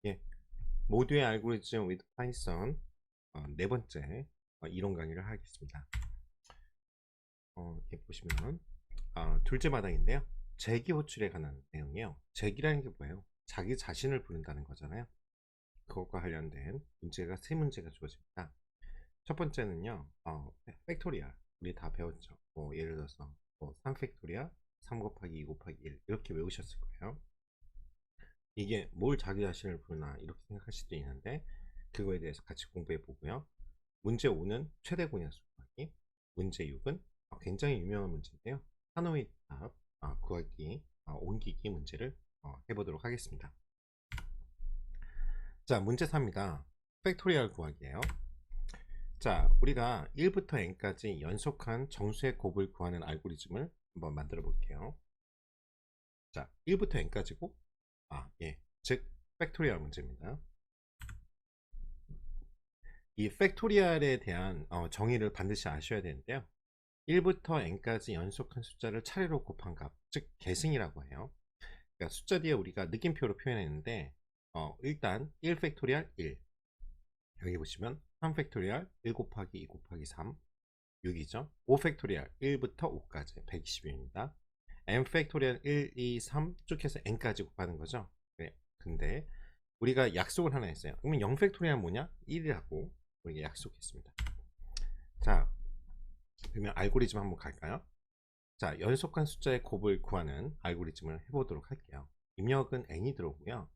예, 모두의 알고리즘 with 파이썬 네 번째 이론 강의를 하겠습니다. 이렇게 보시면 둘째 마당인데요. 재기 호출에 관한 내용이에요. 재기라는 게 뭐예요? 자기 자신을 부른다는 거잖아요. 그것과 관련된 문제가 세 문제가 주어집니다. 첫 번째는요, 팩토리얼 우리 다 배웠죠. 예를 들어서 3 팩토리얼 3 곱하기 2 곱하기 1 이렇게 외우셨을 거예요. 이게 뭘 자기 자신을 부르나 이렇게 생각할 수도 있는데 그거에 대해서 같이 공부해 보고요. 문제 5는 최대 공약수 구하기, 문제 6은 굉장히 유명한 문제인데요. 하노이 답 구하기, 옮기기 문제를 해보도록 하겠습니다. 자, 문제 3입니다. 팩토리얼 구하기예요. 자, 우리가 1부터 n까지 연속한 정수의 곱을 구하는 알고리즘을 한번 만들어 볼게요. 자, 1부터 n까지고 예, 즉 팩토리얼 문제입니다. 이 팩토리얼에 대한 정의를 반드시 아셔야 되는데요. 1부터 n까지 연속한 숫자를 차례로 곱한 값, 즉 계승이라고 해요. 그러니까 숫자 뒤에 우리가 느낌표로 표현했는데 일단 1 팩토리얼 1, 여기 보시면 3 팩토리얼 1 곱하기 2 곱하기 3 6이죠. 5 팩토리얼 1부터 5까지 120입니다. n 팩토리얼 1, 2, 3 쭉 해서 n까지 곱하는 거죠. 네. 근데 우리가 약속을 하나 했어요. 그러면 0 팩토리얼 뭐냐? 1이라고 우리가 약속했습니다. 자, 그러면 알고리즘 한번 갈까요? 자, 연속한 숫자의 곱을 구하는 알고리즘을 해보도록 할게요. 입력은 n이 들어오고요.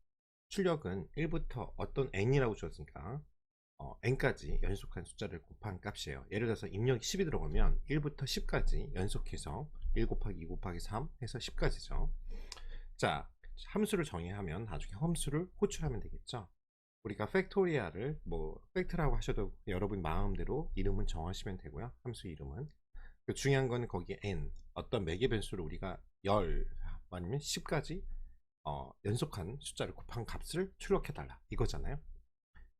출력은 1부터 어떤 n이라고 주었으니까 n까지 연속한 숫자를 곱한 값이에요. 예를 들어서 입력이 10이 들어가면 1부터 10까지 연속해서 1 곱하기 2 곱하기 3 해서 10까지죠. 자, 함수를 정의하면 나중에 함수를 호출하면 되겠죠. 우리가 팩토리아를 팩트라고 하셔도 여러분 마음대로 이름은 정하시면 되고요. 함수 이름은 중요한 건 거기에 n 어떤 매개 변수를 우리가 10 아니면 10까지 연속한 숫자를 곱한 값을 출력해 달라 이거잖아요.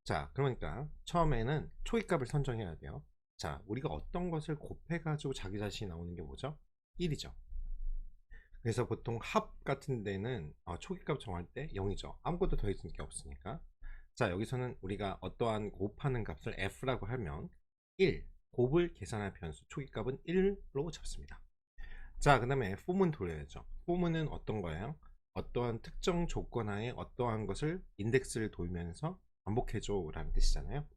자, 그러니까 처음에는 초기값을 선정해야 돼요. 자, 우리가 어떤 것을 곱해 가지고 자기 자신이 나오는 게 뭐죠? 1이죠. 그래서 보통 합 같은 데는 초기값 정할 때 0이죠. 아무것도 더해진 게 없으니까. 자, 여기서는 우리가 어떠한 곱하는 값을 f라고 하면 1, 곱을 계산할 변수 초기값은 1로 잡습니다. 자, 그 다음에 form은 돌려야죠. form은 어떤 거예요? 어떠한 특정 조건 하에 어떠한 것을 인덱스를 돌면서 반복해줘 라는 뜻이잖아요.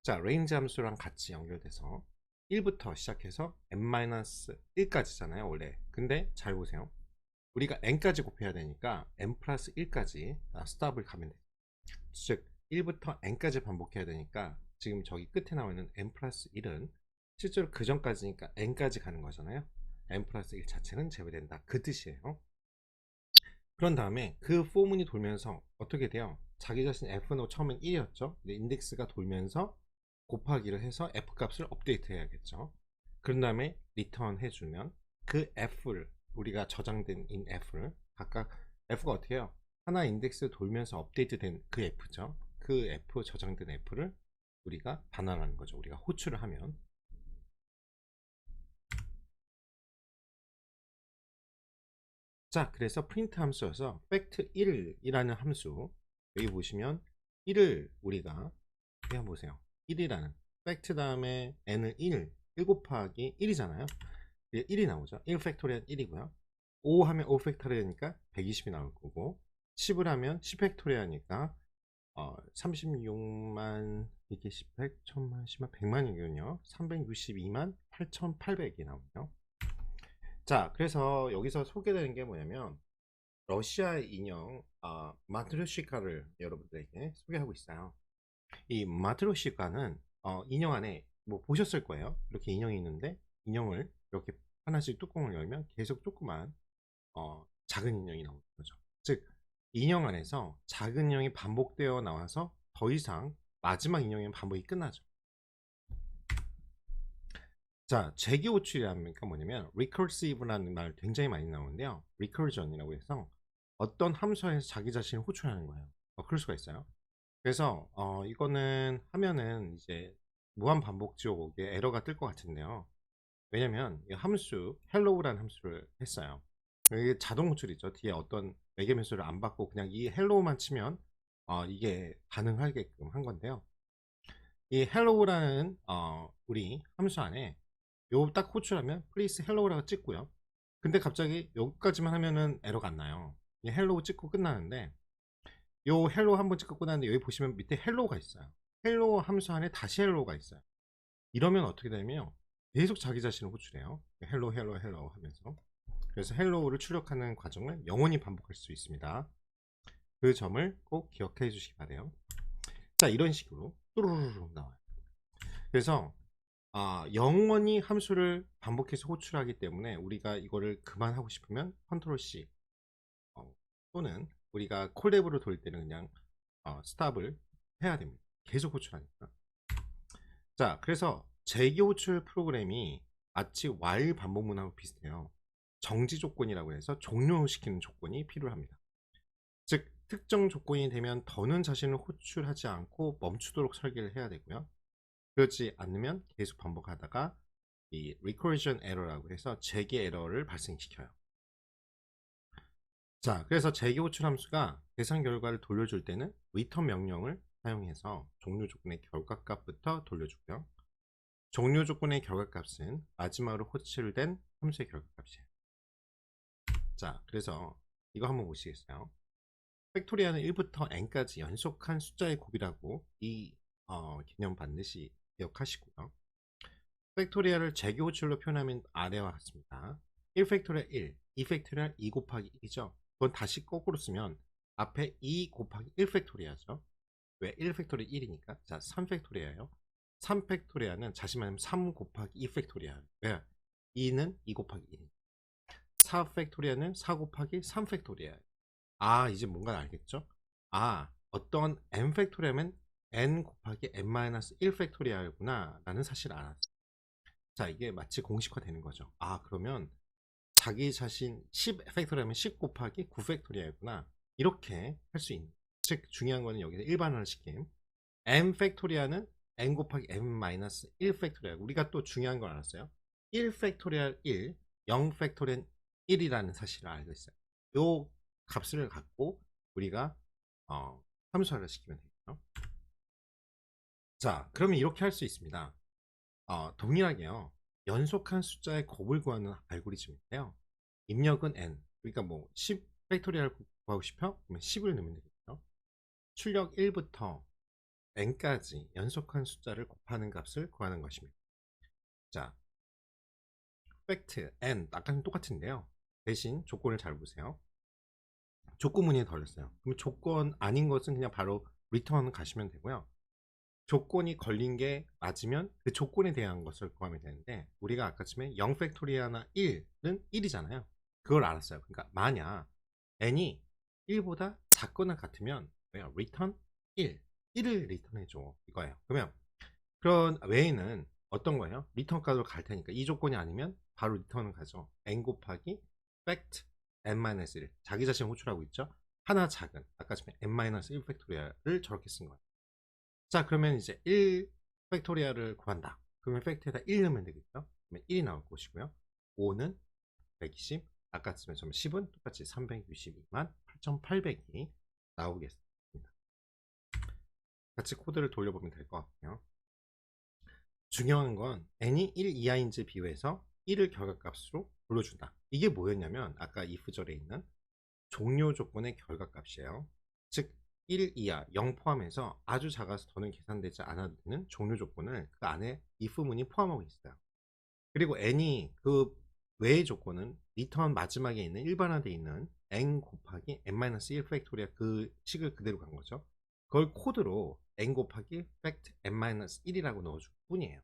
자, range 함수랑 같이 연결돼서 1부터 시작해서 n-1까지잖아요 원래. 근데 잘 보세요. 우리가 n까지 곱해야 되니까 n 플러스 1까지 스탑을 가면 돼요. 즉 1부터 n까지 반복해야 되니까 지금 저기 끝에 나와 있는 n 플러스 1은 실제로 그 전까지니까 n까지 가는 거잖아요. n 플러스 1 자체는 제외된다 그 뜻이에요. 그런 다음에 그 포문이 돌면서 어떻게 돼요? 자기 자신 f는 처음엔 1이었죠. 근데 인덱스가 돌면서 곱하기를 해서 f 값을 업데이트 해야겠죠. 그런 다음에 리턴 해주면 그 f를 우리가 저장된 인 f를 각각 f가 어떻게 해요? 하나 인덱스 돌면서 업데이트 된 그 f죠. 그 f 저장된 f를 우리가 반환하는 거죠. 우리가 호출을 하면. 자, 그래서 프린트 함수여서 fact 1이라는 함수, 여기 보시면 1을 우리가 한번 보세요. 1이라는 fact 다음에 n을 1 곱하기 1이잖아요. 1이 나오죠. 1 팩토리얼 1이고요. 5 하면 5 팩토리얼이니까 120이 나올 거고, 10을 하면 10 팩토리얼이니까 36만 이게 10, 100, 1000만, 10만, 100만이군요. 362만 8800이 나오네요. 자, 그래서 여기서 소개되는 게 뭐냐면 러시아 인형 마트로시카를 여러분들에게 소개하고 있어요. 이 마트로시카는 인형 안에 뭐 보셨을 거예요. 이렇게 인형이 있는데 인형을 이렇게 하나씩 뚜껑을 열면 계속 조그만 작은 인형이 나오는 거죠. 즉 인형 안에서 작은 인형이 반복되어 나와서 더 이상 마지막 인형의 반복이 끝나죠. 자, 재기 호출이라는 게 뭐냐면 recursive라는 말 굉장히 많이 나오는데요. recursion이라고 해서 어떤 함수에서 자기 자신을 호출하는 거예요. 그럴 수가 있어요. 그래서 이거는 하면은 이제 무한 반복 지옥에 에러가 뜰 것 같은데요. 왜냐면 이 함수 hello라는 함수를 했어요. 이게 자동 호출이죠. 뒤에 어떤 매개 변수를 안 받고 그냥 이 hello만 치면 이게 가능하게끔 한 건데요. 이 hello라는 우리 함수 안에 요 딱 호출하면 please hello라고 찍고요. 근데 갑자기 여기까지만 하면은 에러가 안 나요. 이 hello 찍고 끝나는데 요 hello 한번 찍고 끝나는데 여기 보시면 밑에 hello가 있어요. hello 함수 안에 다시 hello가 있어요. 이러면 어떻게 되냐면 계속 자기 자신을 호출해요. hello hello hello 하면서. 그래서 hello를 출력하는 과정을 영원히 반복할 수 있습니다. 그 점을 꼭 기억해 주시기 바래요. 자, 이런 식으로 뚜루루루 나와요. 그래서 영원히 함수를 반복해서 호출하기 때문에 우리가 이거를 그만하고 싶으면 컨트롤 C 또는 우리가 콜랩으로 돌릴 때는 그냥 스탑을 해야 됩니다. 계속 호출하니까. 자, 그래서 재기 호출 프로그램이 마치 while 반복문하고 비슷해요. 정지 조건이라고 해서 종료시키는 조건이 필요합니다. 즉 특정 조건이 되면 더는 자신을 호출하지 않고 멈추도록 설계를 해야 되고요. 그렇지 않으면 계속 반복하다가 이 recursion error라고 해서 재개 에러를 발생시켜요. 자, 그래서 재개 호출 함수가 계산 결과를 돌려줄 때는 return 명령을 사용해서 종료 조건의 결과값부터 돌려주고요. 종료 조건의 결과값은 마지막으로 호출된 함수의 결과값이에요. 자, 그래서 이거 한번 보시겠어요? 팩토리아는 1부터 n까지 연속한 숫자의 곱이라고 이 개념 반드시 기억하시고요. 팩토리아를 재개 호출로 표현하면 아래와 같습니다. 1팩토리아 1, 2팩토리아 2 곱하기 1이죠. 그건 다시 거꾸로 쓰면 앞에 2 곱하기 1팩토리아죠. 왜? 1팩토리아 1이니까. 자, 3팩토리아예요. 3팩토리아는 다시 말하면 3 곱하기 2팩토리아. 왜? 2는 2 곱하기 1이니까. 4팩토리아는 4 곱하기 3팩토리아. 이제 뭔가 알겠죠? 어떤 n 팩토리아면 n 곱하기 n-1 팩토리아구나 라는 사실을 알았어요. 자, 이게 마치 공식화 되는 거죠. 그러면 자기 자신 10 팩토리아면 10 곱하기 9 팩토리아구나 이렇게 할 수 있는. 즉 중요한 거는 여기서 일반화를 시킴. n 팩토리아는 n 곱하기 n-1 팩토리아. 우리가 또 중요한 걸 알았어요. 1 팩토리아 1, 0 팩토리아 1이라는 사실을 알고 있어요. 요 값을 갖고 우리가 함수화를 시키면 되겠죠. 자, 그러면 이렇게 할 수 있습니다. 동일하게요. 연속한 숫자의 곱을 구하는 알고리즘인데요. 입력은 n. 그러니까 뭐 10 팩토리얼 구하고 싶어? 그러면 10을 넣으면 되겠죠. 출력 1부터 n까지 연속한 숫자를 곱하는 값을 구하는 것입니다. 자, 팩트 n 아까랑 똑같은데요. 대신 조건을 잘 보세요. 조건문이 걸렸어요. 그럼 조건 아닌 것은 그냥 바로 리턴 가시면 되고요. 조건이 걸린 게 맞으면 그 조건에 대한 것을 구하면 되는데 우리가 아까쯤에 0 팩토리아나 1은 1이잖아요. 그걸 알았어요. 그러니까 만약 n이 1보다 작거나 같으면 뭐야? return 1을 리턴해줘 이거예요. 그러면 그런 외에는 어떤 거예요? 리턴 값으로 갈 테니까 이 조건이 아니면 바로 리턴을 가죠. n 곱하기 fact n-1 자기 자신을 호출하고 있죠. 하나 작은 아까처럼 n-1 팩토리아를 저렇게 쓴 거예요. 자, 그러면 이제 1 팩토리아를 구한다. 그러면 팩트에다 1 넣으면 되겠죠. 그러면 1이 나올 것이고요. 5는 120, 아까쯤에 10은 똑같이 362만 8,800이 나오겠습니다. 같이 코드를 돌려보면 될 것 같고요. 중요한 건 n이 1 이하인지 비교해서 1을 결과값으로 불러준다. 이게 뭐였냐면 아까 if절에 있는 종료 조건의 결과값이에요. 즉 1 이하 0 포함해서 아주 작아서 더는 계산되지 않아도 되는 종료 조건을 그 안에 if문이 포함하고 있어요. 그리고 n이 그 외의 조건은 리턴 마지막에 있는 일반화되어 있는 n 곱하기 n-1 팩토리아 그 식을 그대로 간 거죠. 그걸 코드로 n 곱하기 fact n-1이라고 넣어줄 뿐이에요.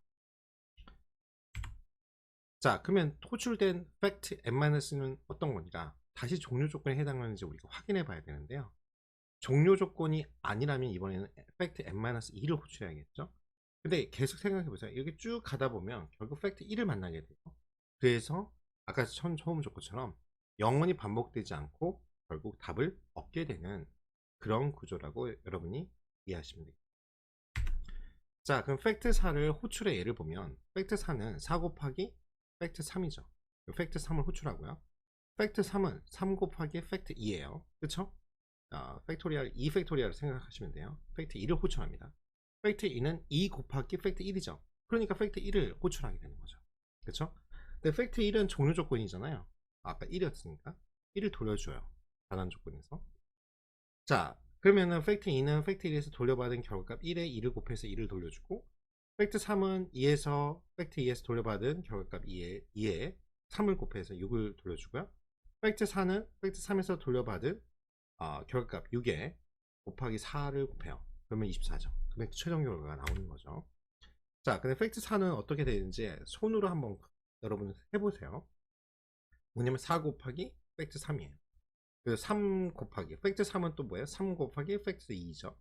자, 그러면 호출된 fact n-는 어떤 거니까 다시 종료 조건에 해당하는지 우리가 확인해 봐야 되는데요. 종료 조건이 아니라면 이번에는 fact n-2를 호출해야겠죠. 근데 계속 생각해 보세요. 이렇게 쭉 가다 보면 결국 fact 1을 만나게 돼요. 그래서 아까 처음 조건처럼 영원히 반복되지 않고 결국 답을 얻게 되는 그런 구조라고 여러분이 이해하시면 됩니다. 자, 그럼 fact 4를 호출의 예를 보면 fact 4는 4 곱하기 fact 3이죠. fact 3을 호출하고요. fact 3은 3 곱하기 fact 2예요. 그쵸? 팩토리얼 2 팩토리얼을 생각하시면 돼요. 팩트 2를 호출합니다. 팩트 2는 2 곱하기 팩트 1이죠. 그러니까 팩트 1을 호출하게 되는 거죠. 그렇죠? 근데 팩트 1은 종료 조건이잖아요. 아까 1이었으니까 1을 돌려줘요. 반환 조건에서. 자, 그러면은 팩트 2는 팩트 1에서 돌려받은 결과값 1에 2를 곱해서 2를 돌려주고, 팩트 3은 2에서 팩트 2에서 돌려받은 결과값 2에 3을 곱해서 6을 돌려주고요. 팩트 4는 팩트 3에서 돌려받은 결과값 6에 곱하기 4를 곱해요. 그러면 24죠. 그러면 최종 결과가 나오는 거죠. 자, 근데 팩트 4는 어떻게 되는지 손으로 한번 여러분 해보세요. 뭐냐면 4 곱하기 팩트 3이에요. 그 3 곱하기 팩트 3은 또 뭐예요? 3 곱하기 팩트 2죠.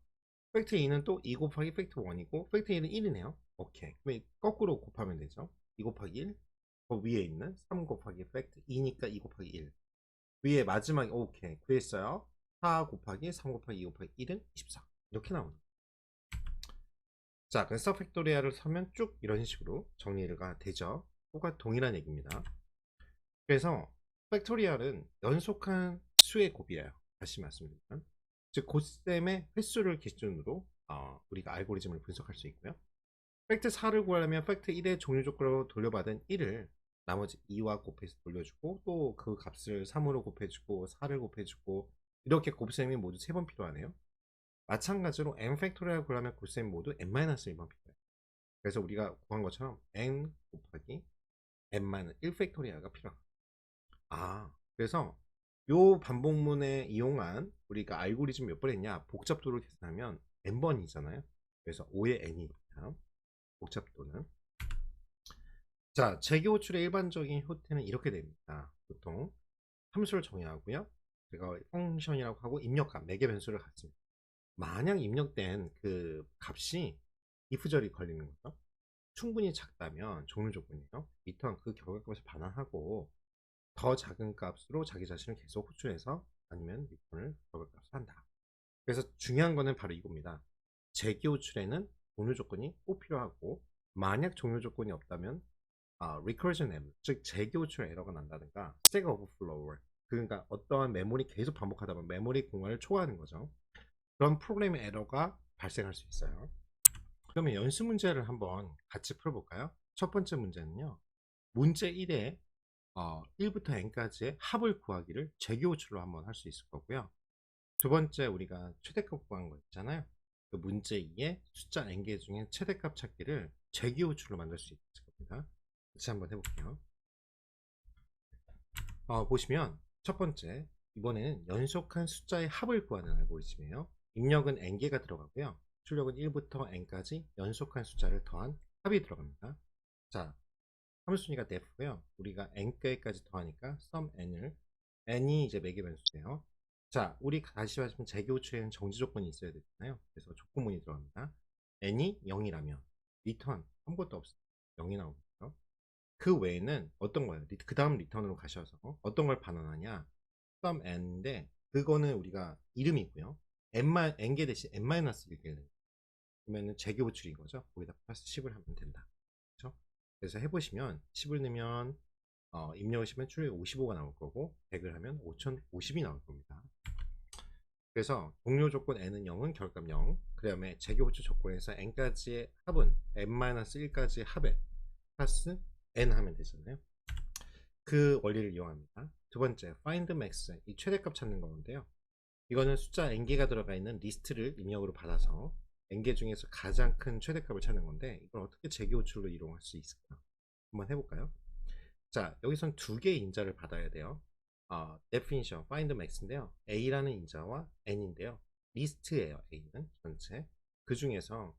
팩트 2는 또 2 곱하기 팩트 1이고 팩트 1은 1이네요. 오케이. 그럼 거꾸로 곱하면 되죠. 2 곱하기 1. 그 위에 있는 3 곱하기 팩트 2니까 2 곱하기 1. 위에 마지막에 오케이. 구했어요. 4 곱하기 3 곱하기 2 곱하기 1은 24. 이렇게 나오는 거예요. 자, 그래서 팩토리얼을 서면 쭉 이런 식으로 정리가 되죠. 똑같 동일한 얘기입니다. 그래서 팩토리얼은 연속한 수의 곱이에요. 다시 말씀드리면, 즉 곱셈의 횟수를 기준으로 우리가 알고리즘을 분석할 수 있고요. 팩트 4를 구하려면 팩트 1의 종류 조건으로 돌려받은 1을 나머지 2와 곱해서 돌려주고, 또 그 값을 3으로 곱해주고 4를 곱해주고, 이렇게 곱셈이 모두 3번 필요하네요. 마찬가지로 n 팩토리얼 구하려면 곱셈 모두 n-1번 필요해요. 그래서 우리가 구한 것처럼 n 곱하기 n-1 팩토리얼가 필요합니다. 그래서 요 반복문에 이용한 우리가 알고리즘 몇 번 했냐? 복잡도를 계산하면 n번이잖아요. 그래서 5의 n이니까 복잡도는. 자, 재계 호출의 일반적인 형태는 이렇게 됩니다. 보통 함수를 정의하고요. 제가 펑션이라고 하고 입력값 4개 변수를 갖습니다. 만약 입력된 그 값이 if절이 걸리는 거죠. 충분히 작다면 종료 조건이에요. 리턴 그 결과값을 반환하고 더 작은 값으로 자기 자신을 계속 호출해서 아니면 리턴을 결과값을 한다. 그래서 중요한 거는 바로 이겁니다. 재기 호출에는 종료 조건이 꼭 필요하고, 만약 종료 조건이 없다면 recursion error, 즉 재기 호출 에러가 난다든가 stack overflow, 그러니까 어떠한 메모리 계속 반복하다 보면 메모리 공간을 초과하는 거죠. 그런 프로그램 에러가 발생할 수 있어요. 그러면 연습 문제를 한번 같이 풀어볼까요? 첫 번째 문제는요, 문제 1에 1부터 n까지의 합을 구하기를 재기 호출로 한번 할 수 있을 거고요. 두 번째, 우리가 최대값 구한 거 있잖아요. 그 문제 2에 숫자 n개 중에 최대값 찾기를 재기 호출로 만들 수 있을 겁니다. 같이 한번 해볼게요. 보시면 첫 번째, 이번에는 연속한 숫자의 합을 구하는 알고리즘이에요. 입력은 n개가 들어가고요. 출력은 1부터 n까지 연속한 숫자를 더한 합이 들어갑니다. 자, 함수순위가 def고요. 우리가 n개까지 더하니까 sum n이 이제 매개 변수예요. 자, 우리 다시 말하면 재기 호출에는 정지 조건이 있어야 되잖아요. 그래서 조건문이 들어갑니다. n이 0이라면 return 아무것도 없어요. 0이 나오겠죠. 그 외에는 어떤 거예요? 그 다음 리턴으로 가셔서 어떤 걸 반환하냐? sum n인데 그거는 우리가 이름이고요. n개 대신 n-1을 그러면은 재기 호출인 거죠. 거기다 플러스 10을 하면 된다. 그렇죠? 그래서 해보시면 10을 넣으면 입력하시면 출력이 55가 나올 거고 100을 하면 5050이 나올 겁니다. 그래서 종료 조건 n은 0은 결과값 0, 그 다음에 재기 호출 조건에서 n까지의 합은 n-1까지의 합에 플러스 n 하면 되잖아요. 그 원리를 이용합니다. 두 번째, find max, 이 최대값 찾는 건데요. 이거는 숫자 n개가 들어가 있는 리스트를 입력으로 받아서 n개 중에서 가장 큰 최대값을 찾는 건데, 이걸 어떻게 재기 호출로 이용할 수 있을까? 한번 해볼까요? 자, 여기선 두 개의 인자를 받아야 돼요. definition, find max인데요. a라는 인자와 n인데요. 리스트예요. a는 전체. 그 중에서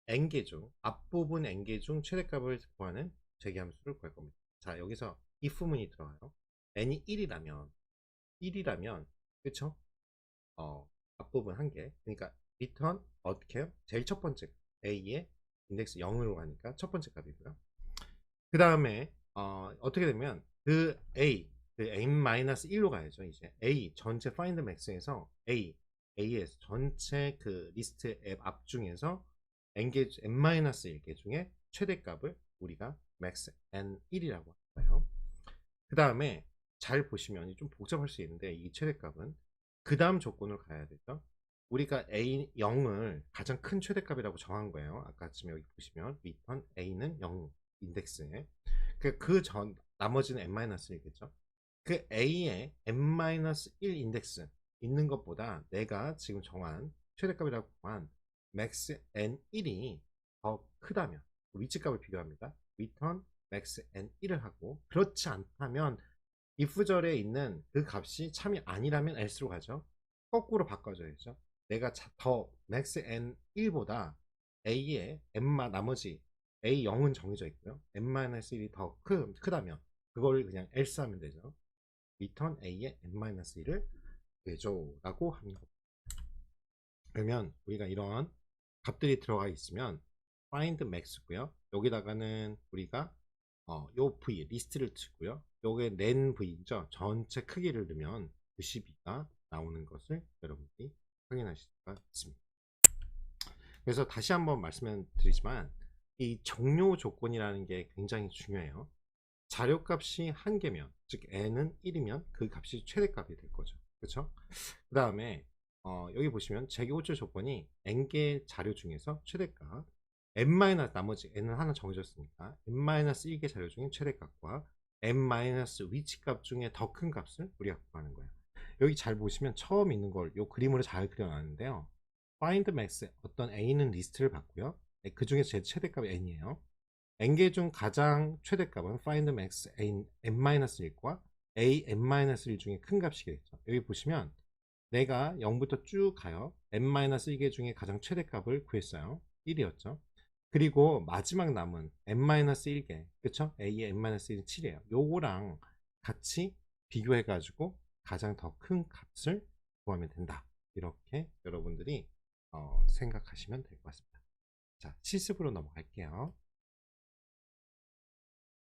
n개 중 앞부분 n개 중 최대값을 구하는 재기 함수를 구할 겁니다. 자, 여기서 if문이 들어가요. n이 1이라면 그쵸? 앞부분 한 개. 그러니까 return 어떻게 해요? 제일 첫 번째 a의 인덱스 0으로 가니까 첫 번째 값이고요. 그 다음에 어떻게 되면 그 a 그 n-1로 가야죠. 이제 a 전체 find max에서 a에서 전체 그 리스트 앱 앞 중에서 n-1개 중에 최대값을 우리가 max n1이라고 해요. 그 다음에 잘 보시면 좀 복잡할 수 있는데, 이 최대값은 그 다음 조건을 가야 되죠. 우리가 A 0을 가장 큰 최대값이라고 정한 거예요. 아까 지금 여기 보시면 return A는 0 인덱스에 그 전 나머지는 n-1겠죠. 그 A에 n-1 인덱스 있는 것보다 내가 지금 정한 최대값이라고 정한 max n1이 더 크다면 위치값을 비교합니다. return max n1을 하고 그렇지 않다면 if절에 있는 그 값이 참이 아니라면 else로 가죠. 거꾸로 바꿔줘야죠. 내가 더 max n1보다 a의 나머지 a0은 정해져 있고요. n-1이 더 크다면 그걸 그냥 else 하면 되죠. return a의 n-1을 구해줘라고 합니다. 그러면 우리가 이런 값들이 들어가 있으면 find max고요. 여기다가는 우리가 요 v 리스트를 치고요. 요게 낸 v죠. 전체 크기를 넣으면 92가 나오는 것을 여러분들이 확인하실 수가 있습니다. 그래서 다시 한번 말씀드리지만 이 종료 조건이라는 게 굉장히 중요해요. 자료값이 한 개면 즉 n은 1이면 그 값이 최대값이 될 거죠. 그렇죠? 그 다음에 여기 보시면 재고출 조건이 n개 자료 중에서 최대값 n- 나머지 n은 하나 정해졌으니까 n-1개 자료 중에 최대값과 n- 위치값 중에 더 큰 값을 우리가 구하는 거예요. 여기 잘 보시면 처음 있는 걸 요 그림으로 잘 그려놨는데요. find max 어떤 a는 리스트를 받고요. 그 중에 제 최대값이 n이에요. n개 중 가장 최대값은 find max n-1과 a n-1 중에 큰 값이겠죠. 여기 보시면 내가 0부터 쭉 가요. n-1개 중에 가장 최대값을 구했어요. 1이었죠. 그리고 마지막 남은 n-1개 그쵸? a의 n-1은 7이에요. 요거랑 같이 비교해 가지고 가장 더 큰 값을 구하면 된다. 이렇게 여러분들이 생각하시면 될 것 같습니다. 자, 실습으로 넘어갈게요.